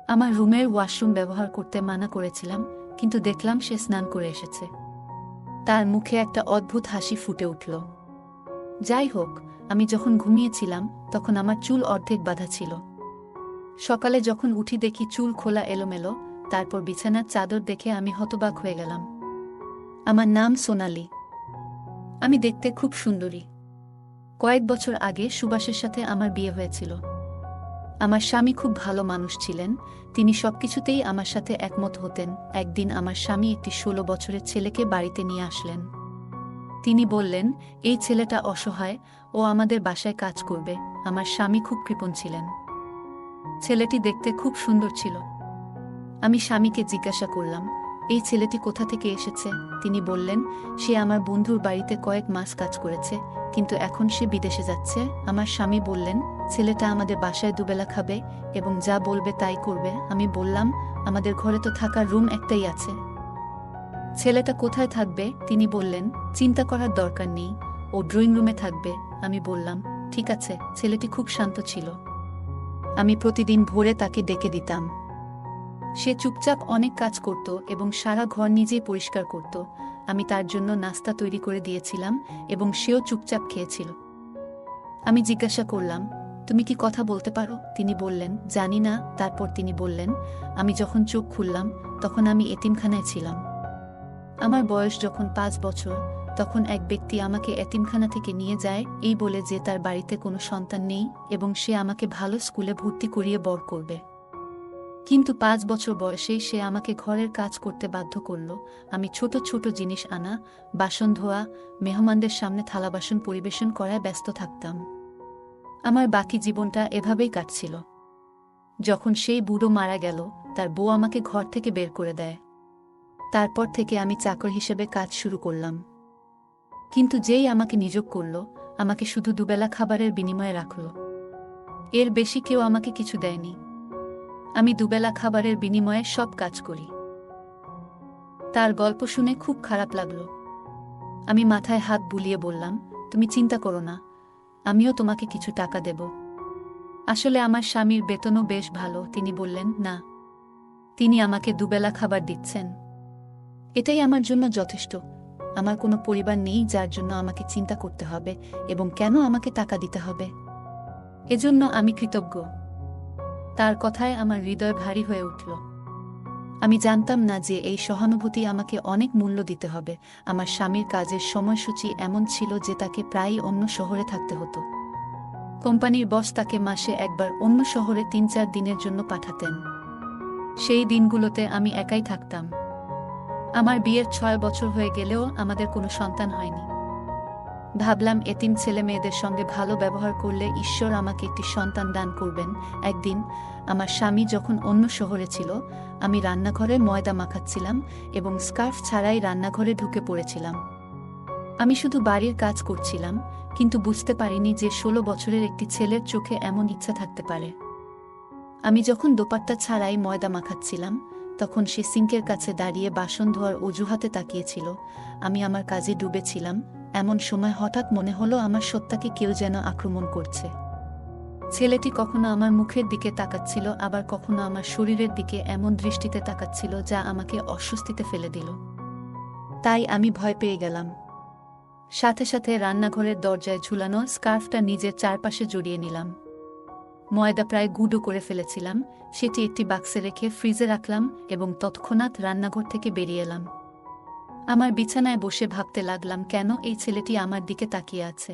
আমার রুমের ওয়াশরুম ব্যবহার করতে মানা করেছিলাম, কিন্তু দেখলাম সে স্নান করে এসেছে। তার মুখে একটা অদ্ভুত হাসি ফুটে উঠল। যাই হোক, আমি যখন ঘুমিয়েছিলাম তখন আমার চুল অর্ধেক বাঁধা ছিল। সকালে যখন উঠি দেখি চুল খোলা এলোমেলো, তারপর বিছানার চাদর দেখে আমি হতবাক হয়ে গেলাম। আমার নাম সোনালি। আমি দেখতে খুব সুন্দরী। কয়েক বছর আগে সুভাষের সাথে আমার বিয়ে হয়েছিল। আমার স্বামী খুব ভালো মানুষ ছিলেন, তিনি সবকিছুতেই আমার সাথে একমত হতেন। একদিন আমার স্বামী একটি 16 বছরের ছেলেকে বাড়িতে নিয়ে আসলেন। তিনি বললেন, এই ছেলেটা অসহায়, ও আমাদের বাসায় কাজ করবে। আমার স্বামী খুব কৃপণ ছিলেন। ছেলেটি দেখতে খুব সুন্দর ছিল। আমি স্বামীকে জিজ্ঞাসা করলাম, এই ছেলেটি কোথা থেকে এসেছে? তিনি বললেন, সে আমার বন্ধুর বাড়িতে কয়েক মাস কাজ করেছে, কিন্তু এখন সে বিদেশে যাচ্ছে। আমার স্বামী বললেন, ছেলেটা আমাদের বাসায় দুবেলা খাবে এবং যা বলবে তাই করবে। আমি বললাম, আমাদের ঘরে তো থাকার রুম একটাই আছে। ছেলেটা কোথায় থাকবে? তিনি বললেন, চিন্তা করার দরকার নেই, ও ড্রয়িং রুমে থাকবে। আমি বললাম, ঠিক আছে। ছেলেটি খুব শান্ত ছিল। আমি প্রতিদিন ভোরে তাকে ডেকে দিতাম। সে চুপচাপ অনেক কাজ করত এবং সারা ঘর নিজেই পরিষ্কার করত। আমি তার জন্য নাস্তা তৈরি করে দিয়েছিলাম এবং সেও চুপচাপ খেয়েছিল। আমি জিজ্ঞাসা করলাম, তুমি কি কথা বলতে পারো? তিনি বললেন, জানি না। তারপর তিনি বললেন, আমি যখন চোখ খুললাম তখন আমি এতিমখানায় ছিলাম। আমার বয়স যখন 5 বছর, তখন এক ব্যক্তি আমাকে এতিমখানা থেকে নিয়ে যায় এই বলে যে তার বাড়িতে কোনো সন্তান নেই এবং সে আমাকে ভালো স্কুলে ভর্তি করিয়ে বড় করবে। কিন্তু 5 বছর বয়সেই সে আমাকে ঘরের কাজ করতে বাধ্য করল। আমি ছোট ছোট জিনিস আনা, বাসন ধোয়া, মেহমানদের সামনে থালা বাসন পরিবেশন করায় ব্যস্ত থাকতাম। আমার বাকি জীবনটা এভাবেই কাটছিল। যখন সেই বুড়ো মারা গেল, তার বউ আমাকে ঘর থেকে বের করে দেয়। তারপর থেকে আমি চাকর হিসেবে কাজ শুরু করলাম। কিন্তু যেই আমাকে নিয়োগ করল, আমাকে শুধু দুবেলা খাবারের বিনিময়ে রাখল। এর বেশি কেউ আমাকে কিছু দেয়নি। আমি দুবেলা খাবারের বিনিময়ে সব কাজ করি। তার গল্প শুনে খুব খারাপ লাগলো। আমি মাথায় হাত বুলিয়ে বললাম, তুমি চিন্তা করো না, আমিও তোমাকে কিছু টাকা দেব। আসলে আমার স্বামীর বেতনও বেশ ভালো। তিনি বললেন, না, তিনি আমাকে দুবেলা খাবার দিচ্ছেন। এটাই আমার জন্য যথেষ্ট। আমার কোনো পরিবার নেই যার জন্য আমাকে চিন্তা করতে হবে এবং কেন আমাকে টাকা দিতে হবে। এজন্য আমি কৃতজ্ঞ। তার কথায় আমার হৃদয় ভারী হয়ে উঠল। আমি জানতাম না যে এই সহানুভূতি আমাকে অনেক মূল্য দিতে হবে। আমার স্বামীর কাজের সময়সূচি এমন ছিল যে তাকে প্রায়ই অন্য শহরে থাকতে হতো। কোম্পানির বস তাকে মাসে একবার অন্য শহরে 3-4 দিনের জন্য পাঠাতেন। সেই দিনগুলোতে আমি একাই থাকতাম। আমার বিয়ের 6 বছর হয়ে গেলেও আমাদের কোনো সন্তান হয়নি। ভাবলাম, এতিম ছেলে মেয়েদের সঙ্গে ভালো ব্যবহার করলে ঈশ্বর আমাকে একটি সন্তান দান করবেন। একদিন আমার স্বামী যখন অন্য শহরে ছিল, আমি রান্নাঘরে ময়দা মাখাচ্ছিলাম এবং স্কার্ফ ছাড়াই রান্নাঘরে ঢুকে পড়েছিলাম। আমি শুধু বাড়ির কাজ করছিলাম, কিন্তু বুঝতে পারিনি যে 16 বছরের একটি ছেলের চোখে এমন ইচ্ছা থাকতে পারে। আমি যখন দোপাট্টা ছাড়াই ময়দা মাখাচ্ছিলাম, তখন সে সিঙ্কের কাছে দাঁড়িয়ে বাসন ধোয়ার অজুহাতে তাকিয়েছিল। আমি আমার কাজে ডুবেছিলাম। এমন সময় হঠাৎ মনে হলো আমার সত্তাকে কেউ যেন আক্রমণ করছে। ছেলেটি কখনো আমার মুখের দিকে তাকাচ্ছিল, আবার কখনো আমার শরীরের দিকে এমন দৃষ্টিতে তাকাচ্ছিল যা আমাকে অস্বস্তিতে ফেলে দিল। তাই আমি ভয় পেয়ে গেলাম। সাথে সাথে রান্নাঘরের দরজায় ঝুলানো স্কার্ফটা নিজের চারপাশে জড়িয়ে নিলাম। ময়দা প্রায় গুঁড়ো করে ফেলেছিলাম। সেটি একটি বাক্সে রেখে ফ্রিজে রাখলাম এবং তৎক্ষণাৎ রান্নাঘর থেকে বেরিয়ে এলাম। আমার বিছানায় বসে ভাবতে লাগলাম, কেন এই ছেলেটি আমার দিকে তাকিয়ে আছে।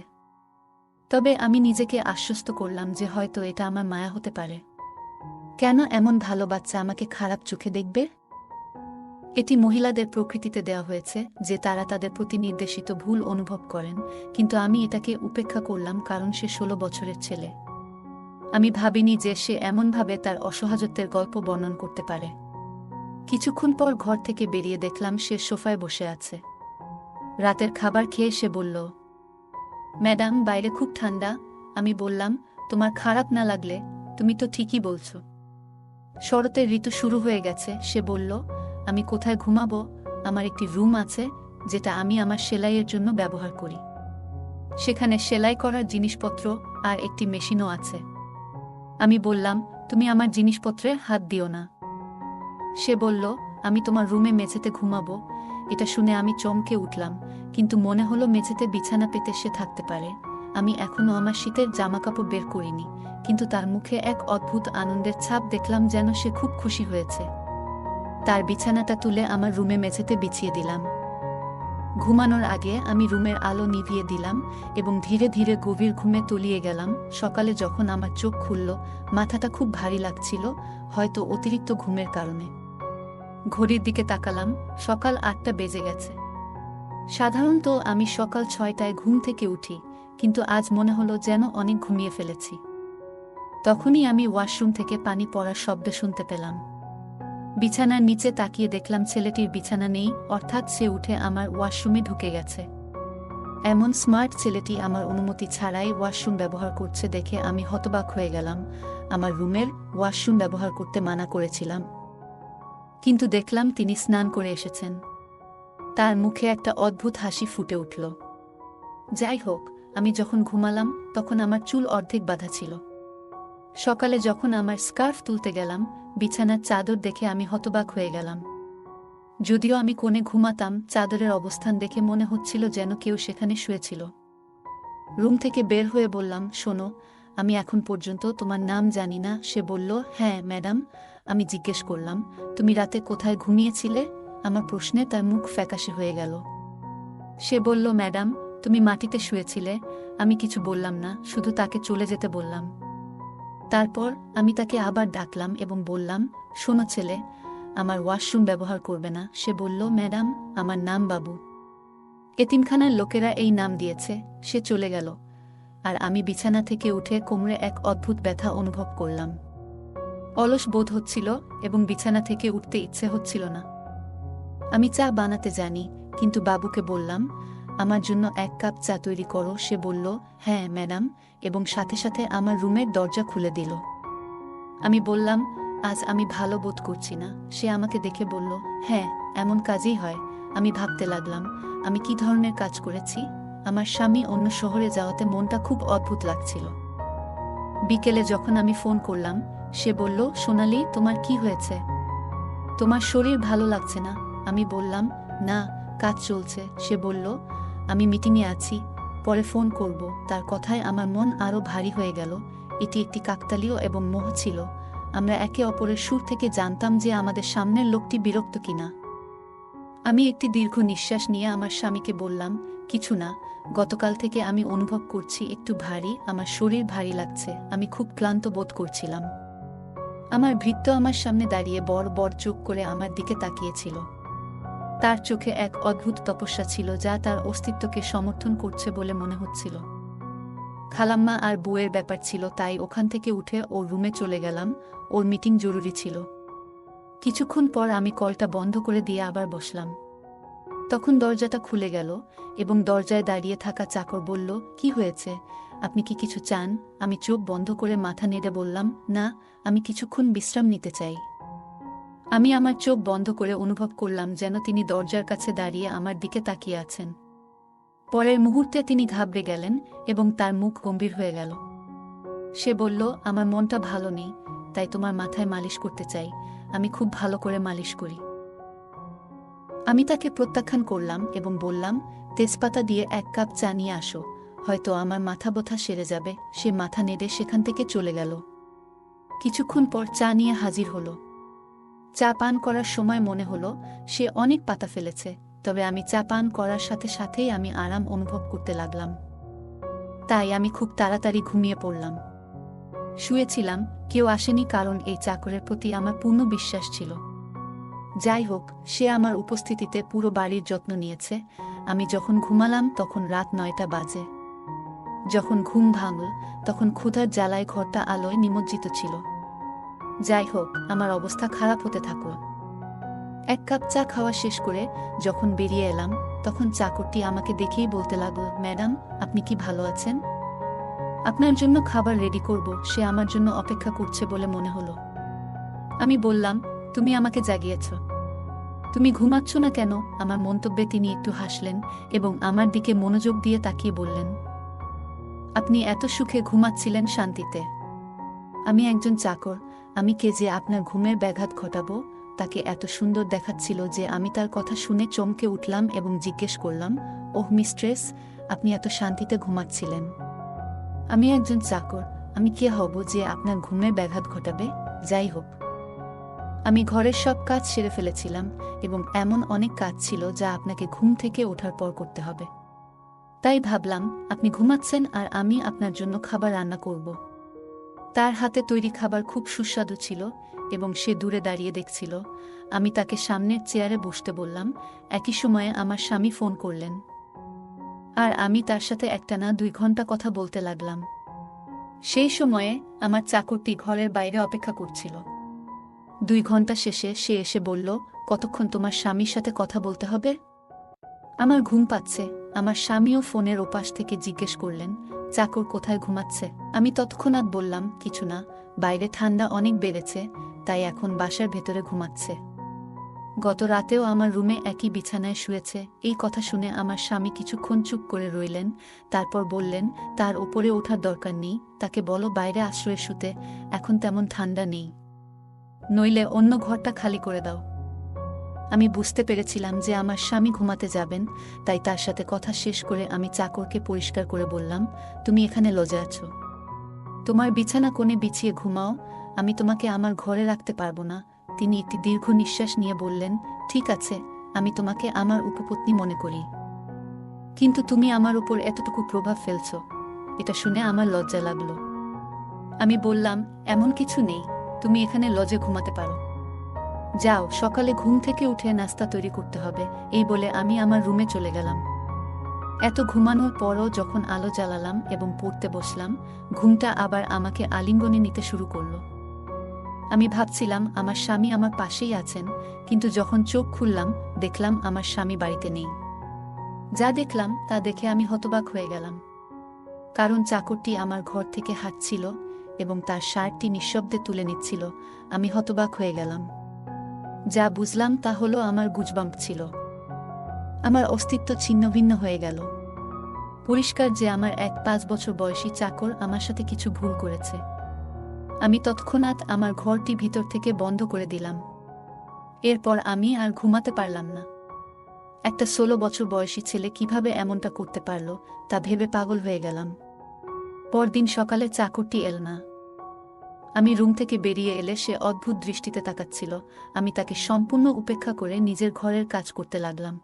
তবে আমি নিজেকে আশ্বস্ত করলাম যে হয়তো এটা আমার মায়া হতে পারে। কেন এমন ভালো বাচ্চা আমাকে খারাপ চোখে দেখবে? এটি মহিলাদের প্রকৃতিতে দেওয়া হয়েছে যে তারা তাদের প্রতি নির্দেশিত ভুল অনুভব করেন, কিন্তু আমি এটাকে উপেক্ষা করলাম কারণ সে 16 বছরের ছেলে। আমি ভাবিনি যে সে এমনভাবে তার অসহায়ত্বের গল্প বর্ণন করতে পারে। কিছুক্ষণ পর ঘর থেকে বেরিয়ে দেখলাম সে সোফায় বসে আছে। রাতের খাবার খেয়ে সে বলল, ম্যাডাম, বাইরে খুব ঠান্ডা। আমি বললাম, তোমার খারাপ না লাগলে, তুমি তো ঠিকই বলছো। শরতের ঋতু শুরু হয়ে গেছে। সে বলল, আমি কোথায় ঘুমাবো? আমার একটি রুম আছে যেটা আমি আমার সেলাইয়ের জন্য ব্যবহার করি। সেখানে সেলাই করার জিনিসপত্র আর একটি মেশিনও আছে। আমি বললাম, তুমি আমার জিনিসপত্রে হাত দিও না। সে বলল, আমি তোমার রুমে মেঝেতে ঘুমাবো। এটা শুনে আমি চমকে উঠলাম, কিন্তু মনে হলো মেঝেতে বিছানা পেতে সে থাকতে পারে। আমি এখনো আমার শীতের জামাকাপড় বের করিনি, কিন্তু তার মুখে এক অদ্ভুত আনন্দের ছাপ দেখলাম, যেন সে খুব খুশি হয়েছে। তার বিছানাটা তুলে আমার রুমে মেঝেতে বিছিয়ে দিলাম। ঘুমানোর আগে আমি রুমের আলো নিভিয়ে দিলাম এবং ধীরে ধীরে গভীর ঘুমে তলিয়ে গেলাম। সকালে যখন আমার চোখ খুলল, মাথাটা খুব ভারী লাগছিল, হয়তো অতিরিক্ত ঘুমের কারণে। ঘড়ির দিকে তাকালাম, সকাল 8টা বেজে গেছে। সাধারণত আমি সকাল 6টায় ঘুম থেকে উঠি, কিন্তু আজ মনে হলো যেন অনেক ঘুমিয়ে ফেলেছি। তখনই আমি ওয়াশরুম থেকে পানি পড়ার শব্দ শুনতে পেলাম। বিছানার নিচে তাকিয়ে দেখলাম ছেলেটির বিছানা নেই, অর্থাৎ সে উঠে আমার ওয়াশরুমে ঢুকে গেছে। এমন স্মার্ট ছেলেটি আমার অনুমতি ছাড়াই ওয়াশরুম ব্যবহার করছে দেখে আমি হতবাক হয়ে গেলাম। আমার রুমের ওয়াশরুম ব্যবহার করতে মানা করেছিলাম, কিন্তু দেখলাম তিনি স্নান করে এসেছেন। তার মুখে একটা অদ্ভুত হাসি ফুটে উঠল। যাই হোক, আমি যখন ঘুমালাম তখন আমার চুল অর্ধেক বাঁধা ছিল। সকালে যখন আমার স্কার্ফ তুলতে গেলাম, বিছানার চাদর দেখে আমি হতবাক হয়ে গেলাম। যদিও আমি কোণে ঘুমাতাম, চাদরের অবস্থান দেখে মনে হচ্ছিল যেন কেউ সেখানে শুয়েছিল। রুম থেকে বের হয়ে বললাম, শোনো, আমি এখন পর্যন্ত তোমার নাম জানি না। সে বলল, হ্যাঁ ম্যাডাম। আমি জিজ্ঞেস করলাম, তুমি রাতে কোথায় ঘুমিয়েছিলে? আমার প্রশ্নে তার মুখ ফ্যাকাশে হয়ে গেল। সে বলল, ম্যাডাম, তুমি মাটিতে শুয়েছিলে। আমি কিছু বললাম না, শুধু তাকে চলে যেতে বললাম। তারপর আমি তাকে আবার ডাকলাম এবং বললাম, শোনো ছেলে, আমার ওয়াশরুম ব্যবহার করবে না। সে বলল, ম্যাডাম, আমার নাম বাবু। এতিমখানার লোকেরা এই নাম দিয়েছে। সে চলে গেল, আর আমি বিছানা থেকে উঠে কোমরে এক অদ্ভুত ব্যথা অনুভব করলাম। অলস বোধ হচ্ছিল এবং বিছানা থেকে উঠতে ইচ্ছে হচ্ছিল না। আমি চা বানাতে জানি, কিন্তু বাবুকে বললাম, আমার জন্য 1 কাপ চা তৈরি করো। সে বলল, হ্যাঁ ম্যাডাম, এবং সাথে সাথে আমার রুমের দরজা খুলে দিল। আমি বললাম, আজ আমি ভালো বোধ করছি না। সে আমাকে দেখে বলল, হ্যাঁ, এমন কাজই হয়। আমি ভাবতে লাগলাম, আমি কি ধরনের কাজ করেছি। আমার স্বামী অন্য শহরে যাওয়াতে মনটা খুব অদ্ভুত লাগছিল। বিকেলে যখন আমি ফোন করলাম, সে বলল, সোনালি, তোমার কি হয়েছে? তোমার শরীর ভালো লাগছে না? আমি বললাম, না, কাজ চলছে। সে বলল, আমি মিটিংয়ে আছি, পরে ফোন করব। তার কথায় আমার মন আরও ভারী হয়ে গেল। এটি একটি কাকতালীয় এবং মোহ ছিল। আমরা একে অপরের সুর থেকে জানতাম যে আমাদের সামনের লোকটি বিরক্ত কিনা। আমি একটি দীর্ঘ নিঃশ্বাস নিয়ে আমার স্বামীকে বললাম, কিছু না, গতকাল থেকে আমি অনুভব করছি একটু ভারী, আমার শরীর ভারী লাগছে। আমি খুব ক্লান্ত বোধ করছিলাম। আমার ভৃত্য আমার সামনে দাঁড়িয়ে বড় বড় চোখ করে আমার দিকে তাকিয়েছিল। তার চোখে এক অদ্ভুত তপস্যা ছিল, যা তার অস্তিত্বকে সমর্থন করছে বলে মনে হচ্ছিল। খালাম্মা আর বউয়ের ব্যাপার ছিল, তাই ওখান থেকে উঠে ওর রুমে চলে গেলাম। ওর মিটিং জরুরি ছিল। কিছুক্ষণ পর আমি কলটা বন্ধ করে দিয়ে আবার বসলাম। তখন দরজাটা খুলে গেল এবং দরজায় দাঁড়িয়ে থাকা চাকর বলল, কি হয়েছে? আপনি কি কিছু চান? আমি চোখ বন্ধ করে মাথা নেড়ে বললাম, না, আমি কিছুক্ষণ বিশ্রাম নিতে চাই। আমি আমার চোখ বন্ধ করে অনুভব করলাম যেন তিনি দরজার কাছে দাঁড়িয়ে আমার দিকে তাকিয়ে আছেন। পরের মুহূর্তে তিনি ঘাবড়ে গেলেন এবং তার মুখ গম্ভীর হয়ে গেল। সে বলল, আমার মনটা ভালো নেই, তাই তোমার মাথায় মালিশ করতে চাই। আমি খুব ভালো করে মালিশ করি। আমি তাকে প্রত্যাখ্যান করলাম এবং বললাম, তেজপাতা দিয়ে 1 কাপ চা নিয়ে আসো, হয়তো আমার মাথা ব্যথা সেরে যাবে। সে মাথা নেড়ে সেখান থেকে চলে গেল। কিছুক্ষণ পর চা নিয়ে হাজির হলো। চা পান করার সময় মনে হলো সে অনেক পাতা ফেলেছে, তবে আমি চা পান করার সাথে সাথেই আমি আরাম অনুভব করতে লাগলাম। তাই আমি খুব তাড়াতাড়ি ঘুমিয়ে পড়লাম। শুয়েছিলাম, কেউ আসেনি, কারণ এই চাকরের প্রতি আমার পূর্ণ বিশ্বাস ছিল। যাই হোক, সে আমার উপস্থিতিতে পুরো বাড়ির যত্ন নিয়েছে। আমি যখন ঘুমালাম তখন রাত 9টা বাজে। যখন ঘুম ভাঙল তখন ক্ষুধার জ্বালায় ঘরটা আলোয় নিমজ্জিত ছিল। যাই হোক, আমার অবস্থা খারাপ হতে থাকল। 1 কাপ চা খাওয়া শেষ করে যখন বেরিয়ে এলাম, তখন চাকরটি আমাকে দেখেই বলতে লাগল, ম্যাডাম, আপনি কি ভালো আছেন? আপনার জন্য খাবার রেডি করব। সে আমার জন্য অপেক্ষা করছে বলে মনে হলো। আমি বললাম, তুমি আমাকে জাগিয়েছ, তুমি ঘুমাচ্ছ না কেন? আমার মন্তব্যে তিনি একটু হাসলেন এবং আমার দিকে মনোযোগ দিয়ে তাকিয়ে বললেন, আপনি এত সুখে ঘুমাচ্ছিলেন শান্তিতে। আমি একজন চাকর, আমি কে যে আপনার ঘুমের ব্যাঘাত ঘটাবো। তাকে এত সুন্দর দেখাচ্ছিল যে আমি তার কথা শুনে চমকে উঠলাম এবং জিজ্ঞেস করলাম, ওহ মিস্ট্রেস, আপনি এত শান্তিতে ঘুমাচ্ছিলেন? আমি একজন চাকর, আমি কে হব যে আপনার ঘুমের ব্যাঘাত ঘটাবে? যাই হোক, আমি ঘরের সব কাজ সেরে ফেলেছিলাম এবং এমন অনেক কাজ ছিল যা আপনাকে ঘুম থেকে ওঠার পর করতে হবে। তাই ভাবলাম আপনি ঘুমাচ্ছেন আর আমি আপনার জন্য খাবার রান্না করব। তার হাতে তৈরি খাবার খুব সুস্বাদু ছিল এবং সে দূরে দাঁড়িয়ে দেখছিল। আমি তাকে সামনের চেয়ারে বসতে বললাম। একই সময়ে আমার স্বামী ফোন করলেন আর আমি তার সাথে একটানা 2 ঘন্টা কথা বলতে লাগলাম। সেই সময়ে আমার চাকরটি ঘরের বাইরে অপেক্ষা করছিল। 2 ঘন্টা শেষে সে এসে বলল, কতক্ষণ তোমার স্বামীর সাথে কথা বলতে হবে? আমার ঘুম পাচ্ছে। আমার স্বামীও ফোনের ওপাশ থেকে জিজ্ঞেস করলেন, চাকর কোথায় ঘুমাচ্ছে? আমি তৎক্ষণাৎ বললাম, কিছু না, বাইরে ঠান্ডা অনেক বেড়েছে, তাই এখন বাসার ভেতরে ঘুমাচ্ছে। গত রাতেও আমার রুমে একই বিছানায় শুয়েছে। এই কথা শুনে আমার স্বামী কিছুক্ষণ চুপ করে রইলেন, তারপর বললেন, তার ওপরে ওঠার দরকার নেই, তাকে বলো বাইরে আশ্রয়ে শুতে, এখন তেমন ঠান্ডা নেই, নইলে অন্য ঘরটা খালি করে দাও। আমি বুঝতে পেরেছিলাম যে আমার স্বামী ঘুমাতে যাবেন, তাই তার সাথে কথা শেষ করে আমি চাকরকে পরিষ্কার করে বললাম, তুমি এখানে লজে আছো, তোমার বিছানা কোণে বিছিয়ে ঘুমাও, আমি তোমাকে আমার ঘরে রাখতে পারবো না। তিনি একটি দীর্ঘ নিঃশ্বাস নিয়ে বললেন, ঠিক আছে, আমি তোমাকে আমার উপপত্নী মনে করি, কিন্তু তুমি আমার উপর এতটুকু প্রভাব ফেলছ। এটা শুনে আমার লজ্জা লাগলো। আমি বললাম, এমন কিছু নেই, তুমি এখানে লজে ঘুমাতে পারো, যাও, সকালে ঘুম থেকে উঠে নাস্তা তৈরি করতে হবে। এই বলে আমি আমার রুমে চলে গেলাম। এত ঘুমানোর পরও যখন আলো জ্বালালাম এবং পড়তে বসলাম, ঘুমটা আবার আমাকে আলিঙ্গনে নিতে শুরু করল। আমি ভাবছিলাম আমার স্বামী আমার পাশেই আছেন, কিন্তু যখন চোখ খুললাম দেখলাম আমার স্বামী বাড়িতে নেই। যা দেখলাম তা দেখে আমি হতবাক হয়ে গেলাম, কারণ চাকরটি আমার ঘর থেকে হাঁটছিল এবং তার শার্টটি নিঃশব্দে তুলে নিচ্ছিল। আমি হতবাক হয়ে গেলাম। যা বুঝলাম তা হলো আমার গুজবাম্প ছিল। আমার অস্তিত্ব ছিন্নভিন্ন হয়ে গেল। পরিষ্কার যে আমার 5 বছর বয়সী চাকর আমার সাথে কিছু ভুল করেছে। আমি তৎক্ষণাৎ আমার ঘরটি ভিতর থেকে বন্ধ করে দিলাম। এরপর আমি আর ঘুমাতে পারলাম না। একটা 16 বছর বয়সী ছেলে কিভাবে এমনটা করতে পারল তা ভেবে পাগল হয়ে গেলাম। পরদিন সকালে চাকরটি এল না। আমি রুম থেকে বেরিয়ে এলে সে অদ্ভুত দৃষ্টিতে তাকাচ্ছিল। আমি তাকে সম্পূর্ণ উপেক্ষা করে নিজের ঘরের কাজ করতে লাগলাম।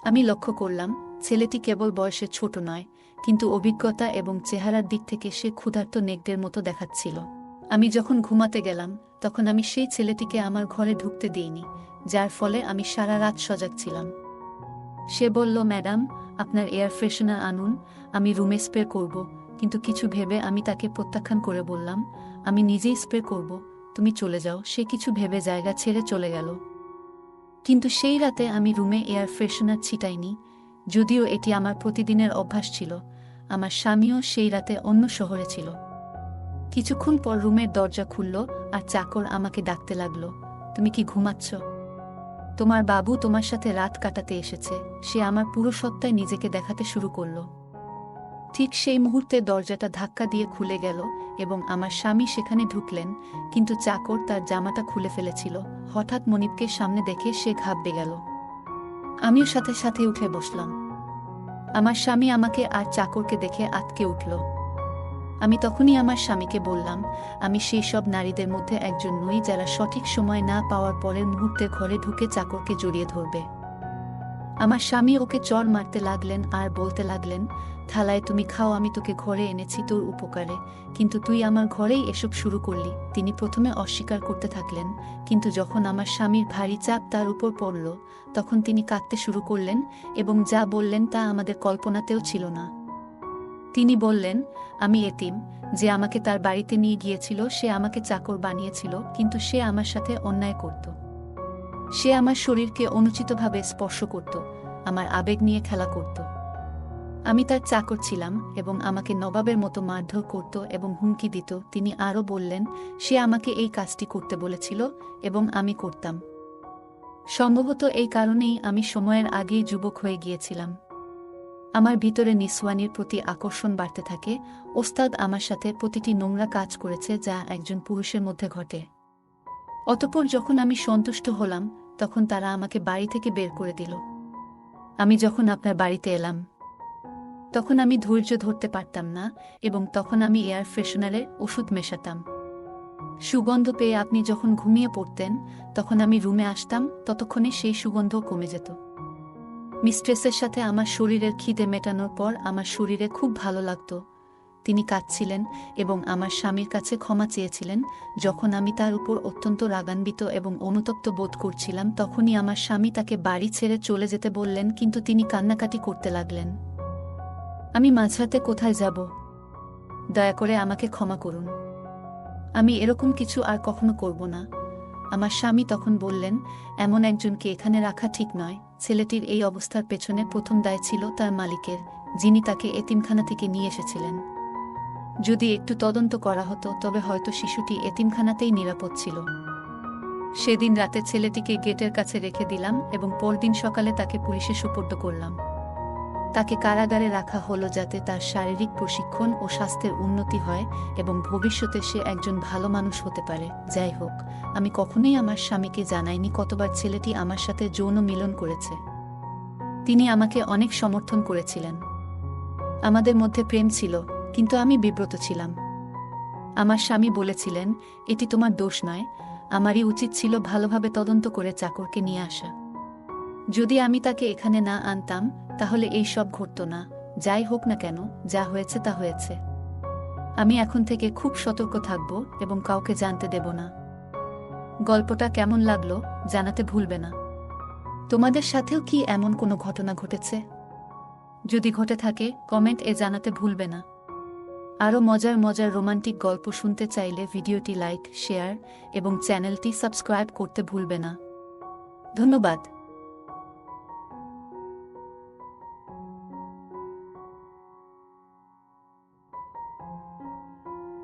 আমি লক্ষ্য করলাম ছেলেটি কেবল বয়সে ছোট নয়, কিন্তু অভিজ্ঞতা এবং চেহারার দিক থেকে সে ক্ষুধার্ত নেকড়ের মতো দেখাচ্ছিল। আমি যখন ঘুমাতে গেলাম তখন আমি সেই ছেলেটিকে আমার ঘরে ঢুকতে দিইনি, যার ফলে আমি সারা রাত সজাগ ছিলাম। সে বলল, ম্যাডাম, আপনার এয়ার ফ্রেশনার আনুন, আমি রুমে স্প্রে করব। কিন্তু কিছু ভেবে আমি তাকে প্রত্যাখ্যান করে বললাম, আমি নিজেই স্প্রে করব, তুমি চলে যাও। সে কিছু ভেবে জায়গা ছেড়ে চলে গেল। কিন্তু সেই রাতে আমি রুমে এয়ার ফ্রেশনার ছিটাইনি, যদিও এটি আমার প্রতিদিনের অভ্যাস ছিল। আমার স্বামীও সেই রাতে অন্য শহরে ছিল। কিছুক্ষণ পর রুমের দরজা খুলল আর চাকর আমাকে ডাকতে লাগল, তুমি কি ঘুমাচ্ছ? তোমার বাবু তোমার সাথে রাত কাটাতে এসেছে। সে আমার পুরো সত্তায় নিজেকে দেখাতে শুরু করল। ঠিক সেই মুহূর্তে দরজাটা ধাক্কা দিয়ে খুলে গেল এবং আমার স্বামী সেখানে ঢুকলেন, কিন্তু চাকর তার জামাটা খুলে ফেলেছিল। হঠাৎ মনিবকে সামনে দেখে সে ঘাবড়ে গেল। আমিও সাথে সাথে উঠে বসলাম। আমার স্বামী আমাকে আর চাকরকে দেখে আঁতকে উঠল। আমি তখনই আমার স্বামীকে বললাম, আমি সেই সব নারীদের মধ্যে একজন নই যারা সঠিক সময় না পাওয়ার পরের মুহূর্তে ঘরে ঢুকে চাকরকে জড়িয়ে ধরবে। আমার স্বামী ওকে চড় মারতে লাগলেন আর বলতে লাগলেন, থালায় তুমি খাও, আমি তোকে ঘরে এনেছি তোর উপকারে, কিন্তু তুই আমার ঘরেই এসব শুরু করলি। তিনি প্রথমে অস্বীকার করতে থাকলেন, কিন্তু যখন আমার স্বামীর ভারী চাপ তার উপর পড়ল তখন তিনি কাঁদতে শুরু করলেন এবং যা বললেন তা আমাদের কল্পনাতেও ছিল না। তিনি বললেন, আমি এতিম, যে আমাকে তার বাড়িতে নিয়ে গিয়েছিল সে আমাকে চাকর বানিয়েছিল, কিন্তু সে আমার সাথে অন্যায় করত। সে আমার শরীরকে অনুচিতভাবে স্পর্শ করত, আমার আবেগ নিয়ে খেলা করত। আমি তার চাকর ছিলাম এবং আমাকে নবাবের মতো মারধর করত এবং হুমকি দিত। তিনি আরও বললেন, সে আমাকে এই কাজটি করতে বলেছিল এবং আমি করতাম। সম্ভবত এই কারণেই আমি সময়ের আগেই যুবক হয়ে গিয়েছিলাম। আমার ভিতরে নিসওয়ানির প্রতি আকর্ষণ বাড়তে থাকে। ওস্তাদ আমার সাথে প্রতিটি নোংরা কাজ করেছে যা একজন পুরুষের মধ্যে ঘটে। অতঃপর যখন আমি সন্তুষ্ট হলাম তখন তারা আমাকে বাড়ি থেকে বের করে দিল। আমি যখন আপনার বাড়িতে এলাম তখন আমি ধৈর্য ধরতে পারতাম না এবং তখন আমি এয়ার ফ্রেশনারের ওষুধ মেশাতাম। সুগন্ধ পেয়ে আপনি যখন ঘুমিয়ে পড়তেন তখন আমি রুমে আসতাম, ততক্ষণে সেই সুগন্ধ কমে যেত। মিস্ট্রেসের সাথে আমার শরীরের খিদে মেটানোর পর আমার শরীরে খুব ভালো লাগত। তিনি কাঁদছিলেন এবং আমার স্বামীর কাছে ক্ষমা চেয়েছিলেন। যখন আমি তার উপর অত্যন্ত রাগান্বিত এবং অনুতপ্ত বোধ করছিলাম তখনই আমার স্বামী তাকে বাড়ি ছেড়ে চলে যেতে বললেন, কিন্তু তিনি কান্নাকাটি করতে লাগলেন। আমি মাঝরাতে কোথায় যাব? দয়া করে আমাকে ক্ষমা করুন, আমি এরকম কিছু আর কখনো করব না। আমার স্বামী তখন বললেন, এমন একজনকে এখানে রাখা ঠিক নয়। ছেলেটির এই অবস্থার পেছনে প্রথম দায় ছিল তার মালিকের, যিনি তাকে এতিমখানা থেকে নিয়ে এসেছিলেন। যদি একটু তদন্ত করা হতো তবে হয়তো শিশুটি এতিমখানাতেই নিরাপদ ছিল। সেদিন রাতে ছেলেটিকে গেটের কাছে রেখে দিলাম এবং পরদিন সকালে তাকে পুলিশে সুপর্দ করলাম। তাকে কারাগারে রাখা হলো যাতে তার শারীরিক প্রশিক্ষণ ও স্বাস্থ্যের উন্নতি হয় এবং ভবিষ্যতে সে একজন ভালো মানুষ হতে পারে। যাই হোক, আমি কখনোই আমার স্বামীকে জানাইনি কতবার ছেলেটি আমার সাথে যৌন মিলন করেছে। তিনি আমাকে অনেক সমর্থন করেছিলেন। আমাদের মধ্যে প্রেম ছিল, কিন্তু আমি বিব্রত ছিলাম। আমার স্বামী বলেছিলেন, এটি তোমার দোষ নয়, আমারই উচিত ছিল ভালোভাবে তদন্ত করে চাকরকে নিয়ে আসা। যদি আমি তাকে এখানে না আনতাম তাহলে এই সব ঘটত না। যাই হোক না কেন, যা হয়েছে তা হয়েছে। আমি এখন থেকে খুব সতর্ক থাকব এবং কাউকে জানতে দেব না। গল্পটা কেমন লাগলো জানাতে ভুলবে না। তোমাদের সাথেও কি এমন কোনো ঘটনা ঘটেছে? যদি ঘটে থাকে কমেন্ট জানাতে ভুলবে না। আরও মজার মজার রোমান্টিক গল্প শুনতে চাইলে ভিডিওটি লাইক, শেয়ার এবং চ্যানেলটি সাবস্ক্রাইব করতে ভুলবে না। ধন্যবাদ।